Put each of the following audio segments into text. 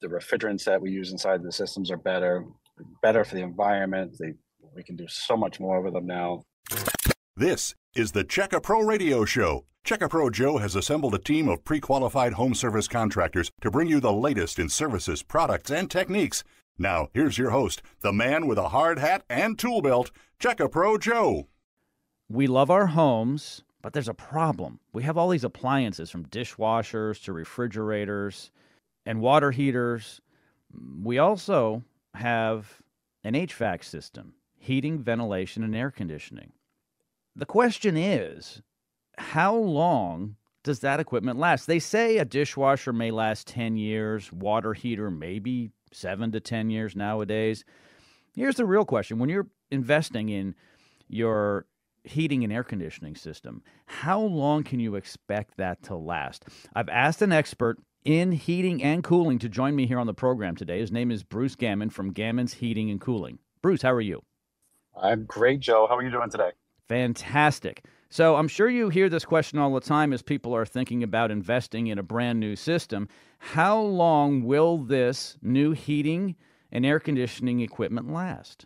The refrigerants that we use inside the systems are better for the environment. We can do so much more with them now. This is the Checka Pro Radio Show. Checka Pro Joe has assembled a team of pre-qualified home service contractors to bring you the latest in services, products, and techniques. Now, here's your host, the man with a hard hat and tool belt, Checka Pro Joe. We love our homes, but there's a problem. We have all these appliances, from dishwashers to refrigerators and water heaters. We also have an HVAC system, heating, ventilation, and air conditioning. The question is, how long does that equipment last? They say a dishwasher may last 10 years, water heater maybe 7 to 10 years nowadays. Here's the real question. When you're investing in your heating and air conditioning system, how long can you expect that to last? I've asked an expert in heating and cooling to join me here on the program today. His name is Bruce Gammon from Gammon's Heating and Cooling. Bruce, how are you? I'm great, Joe. How are you doing today? Fantastic. So I'm sure you hear this question all the time as people are thinking about investing in a brand new system. How long will this new heating and air conditioning equipment last?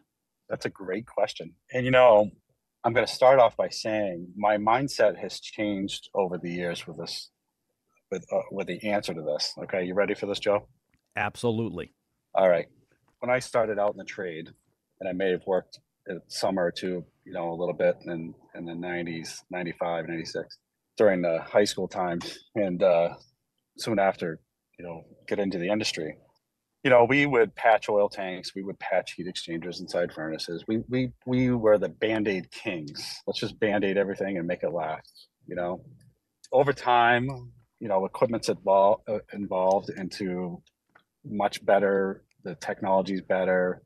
That's a great question. And I'm going to start off by saying my mindset has changed over the years with this, with the answer to this. Okay, you ready for this, Joe? Absolutely. All right. When I started out in the trade, and I may have worked a summer or two, a little bit in the 90s, 95, 96, during the high school times, and soon after, get into the industry. We would patch oil tanks, we would patch heat exchangers inside furnaces. We were the Band-Aid kings. Let's just Band-Aid everything and make it last. Over time, equipment's involved into much better. The technology's better.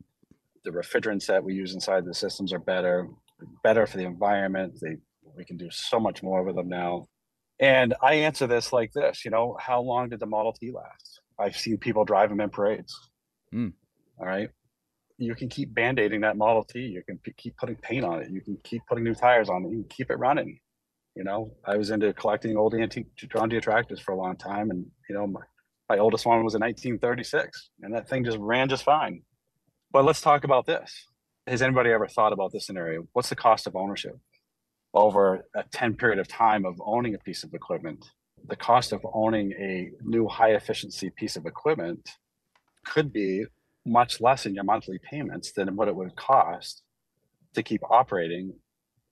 The refrigerants that we use inside the systems are better for the environment. We can do so much more with them now. And I answer this like this, how long did the Model T last? I've seen people drive them in parades. All right. You can keep Band-Aiding that Model T. You can keep putting paint on it. You can keep putting new tires on it. You can keep it running. I was into collecting old antique John Deere tractors for a long time. And, my oldest one was a 1936, and that thing just ran just fine. But let's talk about this. Has anybody ever thought about this scenario? What's the cost of ownership over a 10 period of time of owning a piece of equipment? The cost of owning a new high efficiency piece of equipment could be much less in your monthly payments than what it would cost to keep operating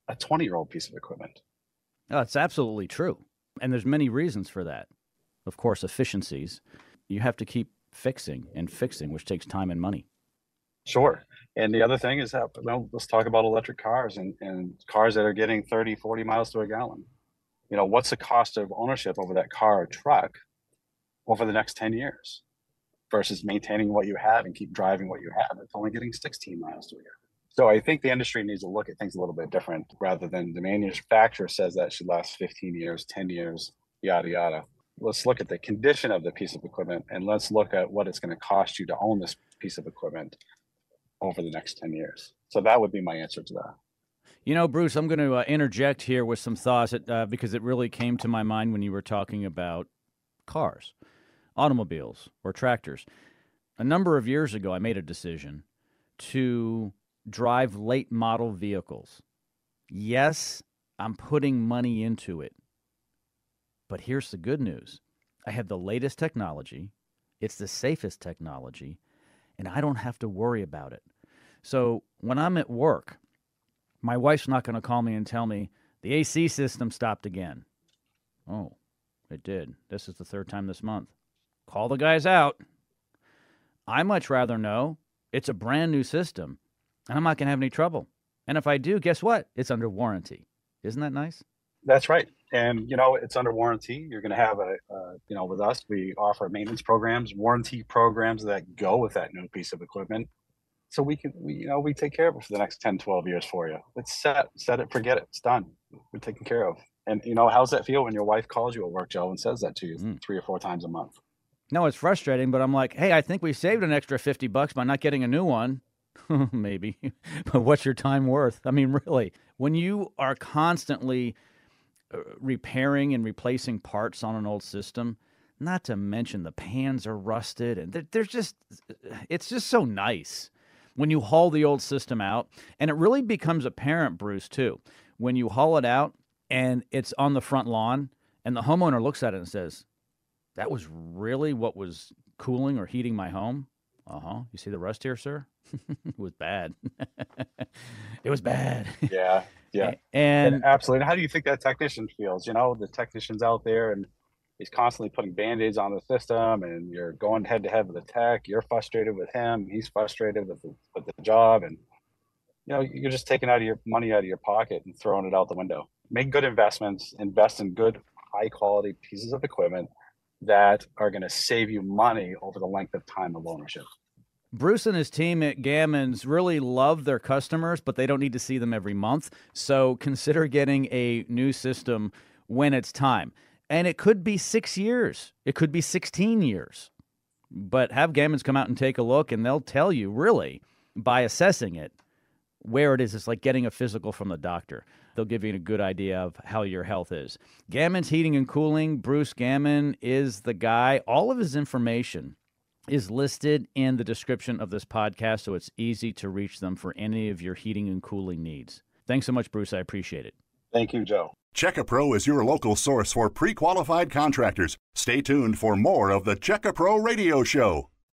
a 20-year-old piece of equipment. Oh, it's absolutely true. And there's many reasons for that. Of course, efficiencies. You have to keep fixing, which takes time and money. Sure. And the other thing is that, let's talk about electric cars and cars that are getting 30, 40 miles to a gallon. What's the cost of ownership over that car or truck over the next 10 years versus maintaining what you have and keep driving what you have? It's only getting 16 miles to a gallon. So I think the industry needs to look at things a little bit different, rather than the manufacturer says that should last 15 years, 10 years, yada, yada. Let's look at the condition of the piece of equipment, and let's look at what it's going to cost you to own this piece of equipment over the next 10 years. So that would be my answer to that. Bruce, I'm going to interject here with some thoughts because it really came to my mind when you were talking about cars, automobiles, or tractors. A number of years ago, I made a decision to drive late model vehicles. Yes, I'm putting money into it. But here's the good news. I have the latest technology. It's the safest technology, and I don't have to worry about it. So when I'm at work, my wife's not going to call me and tell me the AC system stopped again. Oh, it did. This is the third time this month. Call the guys out. I much rather know it's a brand new system, and I'm not going to have any trouble. And if I do, guess what? It's under warranty. Isn't that nice? That's right. And, it's under warranty. You're going to have with us, we offer maintenance programs, warranty programs that go with that new piece of equipment. So we take care of it for the next 10, 12 years for you. It's set it, forget it. It's done. We're taken care of. And, how's that feel when your wife calls you at work, Joe, and says that to you 3 or 4 times a month? No, it's frustrating, but I'm like, hey, I think we saved an extra $50 by not getting a new one. Maybe. But what's your time worth? I mean, really, when you are constantly repairing and replacing parts on an old system, Not to mention the pans are rusted, and it's just so nice when you haul the old system out. And it really becomes apparent, Bruce, too, when you haul it out and it's on the front lawn and the homeowner looks at it and says, that was really what was cooling or heating my home? Uh-huh. You see the rust here, sir? It was bad. It was bad. Yeah. Yeah. And absolutely. How do you think that technician feels? The technician's out there and he's constantly putting Band-Aids on the system, and you're going head to head with the tech. You're frustrated with him. He's frustrated with the job. And, you're just taking your money out of your pocket and throwing it out the window. Make good investments, invest in good, high quality pieces of equipment that are going to save you money over the length of time of ownership. Bruce and his team at Gammon's really love their customers, but they don't need to see them every month. So consider getting a new system when it's time. And it could be 6 years. It could be 16 years. But have Gammon's come out and take a look, and they'll tell you, really, by assessing it, where it is. It's like getting a physical from the doctor. They'll give you a good idea of how your health is. Gammon's Heating and Cooling, Bruce Gammon is the guy. All of his information is listed in the description of this podcast, so it's easy to reach them for any of your heating and cooling needs. Thanks so much, Bruce. I appreciate it. Thank you, Joe. Check-A-Pro is your local source for pre-qualified contractors. Stay tuned for more of the Check-A-Pro Radio Show.